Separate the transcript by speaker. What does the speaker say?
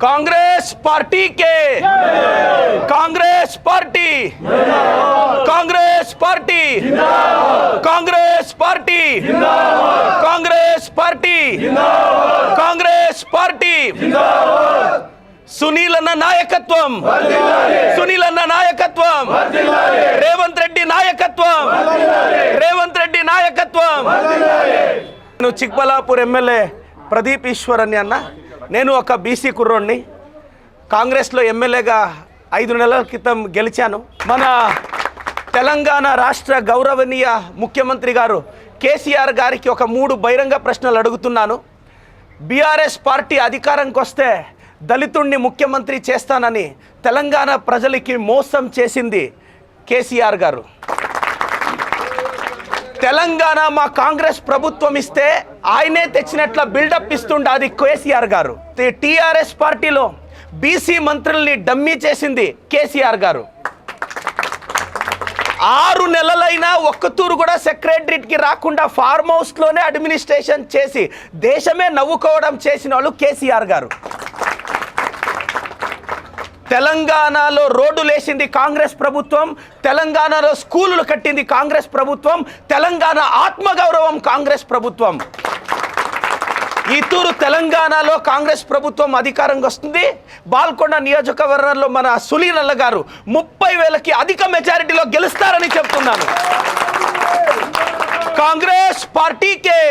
Speaker 1: Congress party के Congress party Congress party Congress party Congress party Congress party సునీలన్న నాయకత్వం సునీలన్న నాయకత్వం రేవంత్ రెడ్డి నాయకత్వం రేవంత్ రెడ్డి నాయకత్వం నేను చిక్బలాపూర్ ఎమ్మెల్యే ప్రదీప్ ఈశ్వర్ అన్న నేను ఒక బీసీ కుర్రోడ్ని కాంగ్రెస్లో ఎమ్మెల్యేగా 5 నెలల క్రితం గెలిచాను మన తెలంగాణ రాష్ట్ర గౌరవనీయ ముఖ్యమంత్రి గారు కేసీఆర్ గారికి ఒక 3 బహిరంగ ప్రశ్నలు అడుగుతున్నాను బీఆర్ఎస్ పార్టీ అధికారానికి వస్తే దళితుడిని ముఖ్యమంత్రి చేస్తానని తెలంగాణ ప్రజలకి మోసం చేసింది కేసీఆర్ గారు తెలంగాణ మా కాంగ్రెస్ ప్రభుత్వం ఇస్తే ఆయనే తెచ్చినట్ల బిల్డప్ ఇస్తుండే అది కేసీఆర్ గారు టీఆర్ఎస్ పార్టీలో బీసీ మంత్రుల్ని డమ్మీ చేసింది కేసీఆర్ గారు 6 నెలలైనా ఒక్కతూరు కూడా సెక్రటరీకి రాకుండా ఫార్మ్ హౌస్లోనే అడ్మినిస్ట్రేషన్ చేసి దేశమే నవ్వుకోవడం చేసిన వాళ్ళు కేసీఆర్ గారు తెలంగాణలో రోడ్డులు వేసింది కాంగ్రెస్ ప్రభుత్వం తెలంగాణలో స్కూలులు కట్టింది కాంగ్రెస్ ప్రభుత్వం తెలంగాణ ఆత్మగౌరవం కాంగ్రెస్ ప్రభుత్వం ఈ తూరు తెలంగాణలో కాంగ్రెస్ ప్రభుత్వం అధికారంగా వస్తుంది బాల్కొండ నియోజకవర్గంలో మన సునీలన్న గారు 30,000కి అధిక మెజారిటీలో గెలుస్తారని చెప్తున్నాను కాంగ్రెస్ పార్టీకే